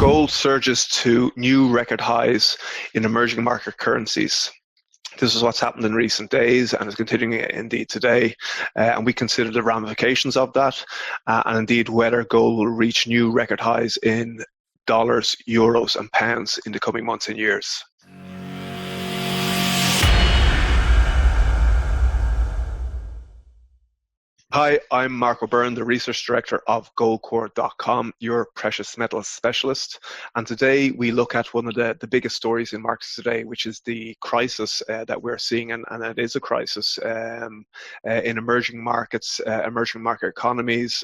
Gold surges to new record highs in emerging market currencies. This is what's happened in recent days and is continuing indeed today. And we consider the ramifications of that and indeed whether gold will reach new record highs in dollars, euros, and pounds in the coming months and years. Hi, I'm Marco Byrne, the Research Director of goldcore.com, your precious metals specialist. And today we look at one of the biggest stories in markets today, which is the crisis that we're seeing, and it is a crisis in emerging markets, emerging market economies,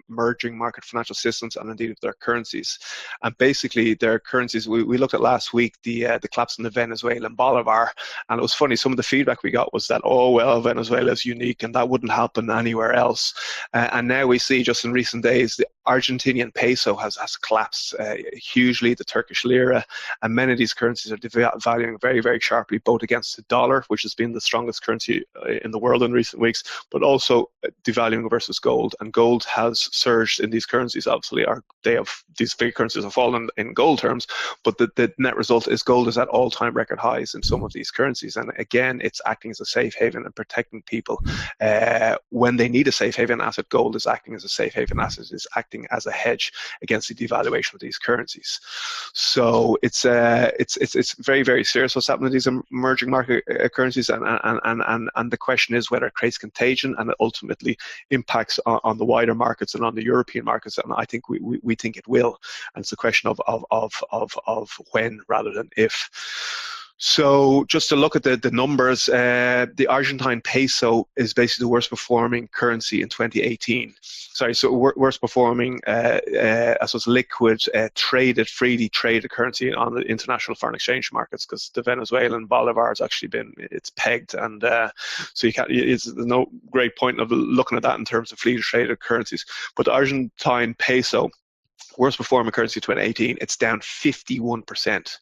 emerging market financial systems, and indeed their currencies. And basically their currencies, we looked at last week the collapse in the Venezuelan bolivar, and it was funny, some of the feedback we got was that, oh, well, Venezuela is unique and that wouldn't happen anywhere else. And now we see just in recent days the Argentinian peso has collapsed hugely, the Turkish lira, and many of these currencies are devaluing very, very sharply, both against the dollar, which has been the strongest currency in the world in recent weeks, but also devaluing versus gold. And gold has surged in these currencies, obviously. These big currencies have fallen in gold terms, but the net result is gold is at all-time record highs in some of these currencies. And again, it's acting as a safe haven and protecting people when they need a safe haven asset. Gold is acting as a safe haven asset, is acting as a hedge against the devaluation of these currencies. So it's very, very serious what's happening in these emerging market currencies, and the question is whether it creates contagion and it ultimately impacts on the wider markets and on the European markets. And I think we think it will, and it's a question of when rather than if. So just to look at the numbers, the Argentine peso is basically the worst performing currency in 2018. Sorry, so worst performing, I suppose, liquid, freely traded currency on the international foreign exchange markets, because the Venezuelan bolivar has actually it's pegged, and so there's no great point of looking at that in terms of freely traded currencies. But the Argentine peso, worst performing currency in 2018, it's down 51%.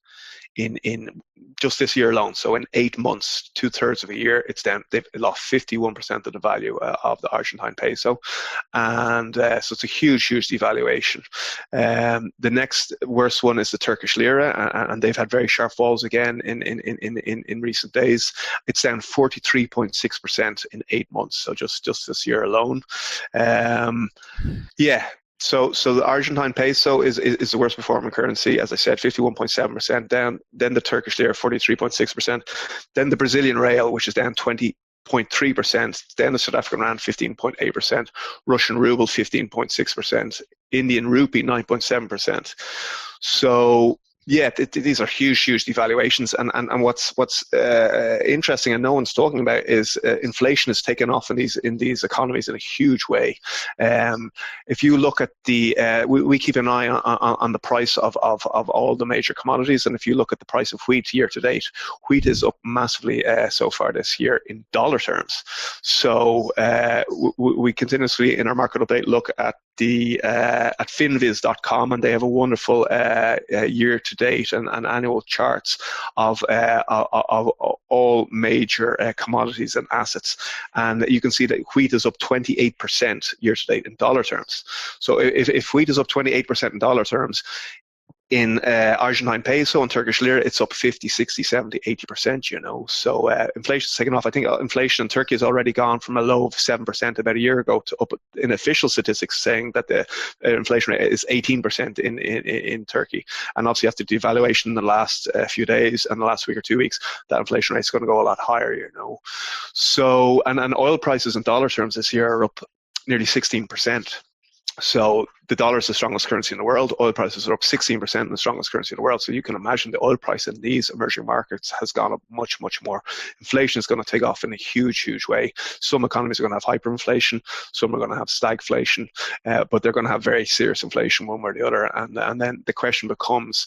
In just this year alone. So in 8 months, 2/3 of a year, it's down. They've lost 51% of the value of the Argentine peso, and so it's a huge devaluation. The next worst one is the Turkish lira, and they've had very sharp falls again in recent days. It's down 43.6% in 8 months. So just this year alone. So the Argentine peso is the worst performing currency, as I said, 51.7% down. Then the Turkish lira, 43.6%. Then the Brazilian real, which is down 20.3%. Then the South African rand, 15.8%. Russian ruble, 15.6%. Indian rupee, 9.7%. So yeah, these are huge devaluations, and what's interesting and no one's talking about is inflation has taken off in these economies in a huge way. If you look at we keep an eye on the price of all the major commodities, and if you look at the price of wheat year to date, wheat is up massively so far this year in dollar terms. So we continuously in our market update look at at finviz.com, and they have a wonderful year to date and annual charts of all major commodities and assets, and you can see that wheat is up 28% year to date in dollar terms. So if wheat is up 28% in dollar terms, in Argentine peso and Turkish lira, it's up 50, 60, 70, 80%, So inflation's taken off. I think inflation in Turkey has already gone from a low of 7% about a year ago to up in official statistics saying that the inflation rate is 18% in Turkey. And obviously after devaluation in the last few days and the last week or 2 weeks, that inflation rate is going to go a lot higher, So, and oil prices in dollar terms this year are up nearly 16%. So the dollar is the strongest currency in the world. Oil prices are up 16%, the strongest currency in the world. So you can imagine the oil price in these emerging markets has gone up much more. Inflation is going to take off in a huge way. Some economies are going to have hyperinflation. Some are going to have stagflation. But they're going to have very serious inflation one way or the other. And then the question becomes,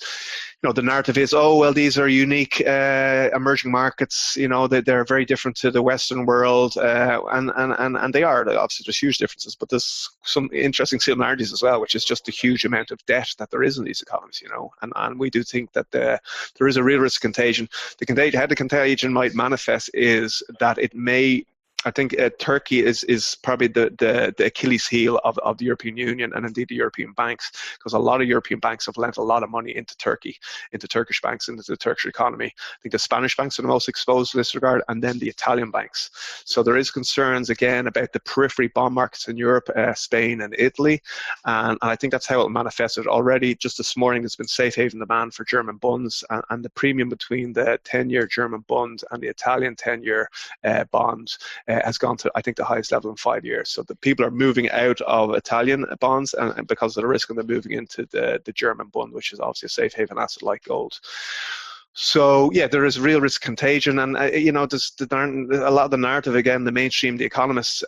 the narrative is, oh, well, these are unique emerging markets. They're very different to the Western world. And they are. Obviously, there's huge differences. But there's some interesting similarities as well, which is just the huge amount of debt that there is in these economies, and we do think that there is a real risk of contagion. How the contagion might manifest is that it may I think Turkey is probably the Achilles heel of the European Union and indeed the European banks, because a lot of European banks have lent a lot of money into Turkey, into Turkish banks, into the Turkish economy. I think the Spanish banks are the most exposed in this regard, and then the Italian banks. So there is concerns again about the periphery bond markets in Europe, Spain and Italy, and I think that's how it manifested already. Just this morning, there's been safe haven demand for German bunds, and the premium between the 10-year German bond and the Italian 10-year bond has gone to, I think, the highest level in 5 years. So the people are moving out of Italian bonds and because of the risk, and they're moving into the German bond, which is obviously a safe haven asset like gold. So yeah, there is real risk contagion, and there's a lot of the narrative again, the mainstream, the economists,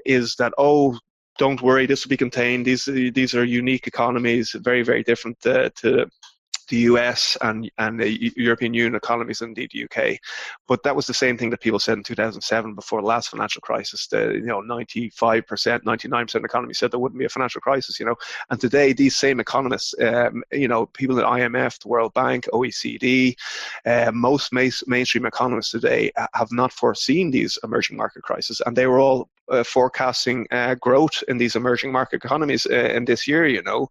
is that, oh, don't worry, this will be contained. These are unique economies, very, very different to the US and the European Union economies, and indeed the UK. But that was the same thing that people said in 2007 before the last financial crisis. 95%, 99% of economies said there wouldn't be a financial crisis, And today, these same economists, people at IMF, the World Bank, OECD, most mainstream economists today have not foreseen these emerging market crises, and they were all forecasting growth in these emerging market economies in this year, and none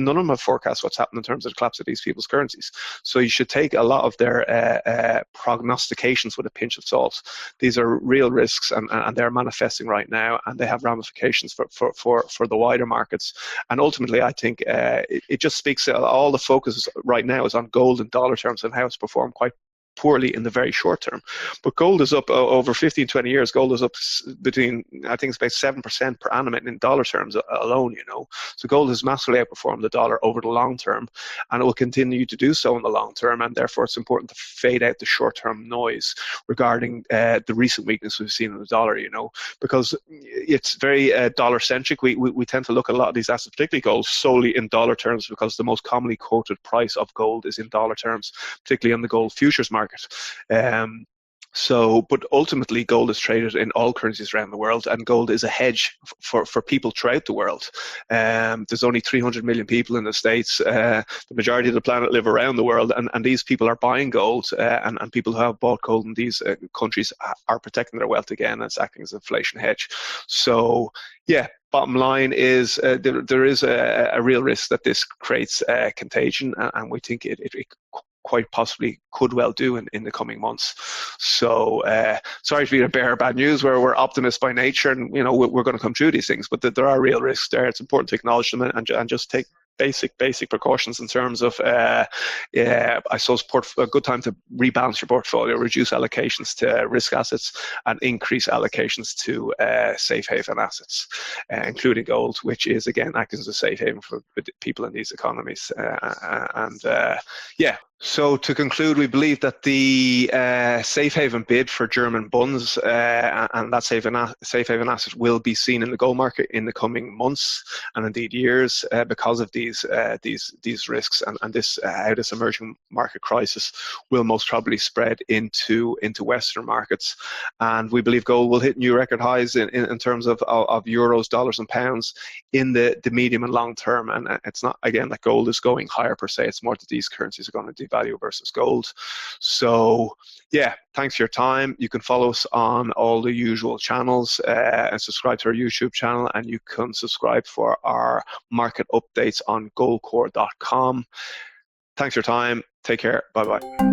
of them have forecast what's happened in terms of the collapse of these people's currencies. So you should take a lot of their prognostications with a pinch of salt. These are real risks, and they're manifesting right now, and they have ramifications for the wider markets. And ultimately, I think it just speaks to all the focus right now is on gold in dollar terms and how it's performed quite poorly in the very short term. But gold is up over 15, 20 years. Gold is up between, I think it's about 7% per annum in dollar terms alone, So gold has massively outperformed the dollar over the long term, and it will continue to do so in the long term. And therefore, it's important to fade out the short-term noise regarding the recent weakness we've seen in the dollar, because it's very dollar-centric. We tend to look at a lot of these assets, particularly gold, solely in dollar terms, because the most commonly quoted price of gold is in dollar terms, particularly on the gold futures market. But ultimately, gold is traded in all currencies around the world, and gold is a hedge for people throughout the world. There's only 300 million people in the States. The majority of the planet live around the world, and these people are buying gold, and people who have bought gold in these countries are protecting their wealth again, and it's acting as an inflation hedge. So, yeah. Bottom line is there is a real risk that this creates contagion, and we think it quite possibly could well do in the coming months. So sorry to be a bearer of bad news. We're optimists by nature, and we're going to come through these things, but there are real risks there. It's important to acknowledge them and just take basic precautions in terms of I suppose a good time to rebalance your portfolio, reduce allocations to risk assets and increase allocations to safe haven assets, including gold, which is again acting as a safe haven for people in these economies. So to conclude, we believe that the safe haven bid for German bunds and that safe haven asset will be seen in the gold market in the coming months and indeed years because of these risks, and this how this emerging market crisis will most probably spread into Western markets. And we believe gold will hit new record highs in terms of euros, dollars, and pounds in the medium and long term. And it's not again that gold is going higher per se; it's more that these currencies are going to devalue versus gold. So yeah, thanks for your time. You can follow us on all the usual channels and subscribe to our YouTube channel, and you can subscribe for our market updates on goldcore.com. Thanks for your time. Take care. Bye-bye.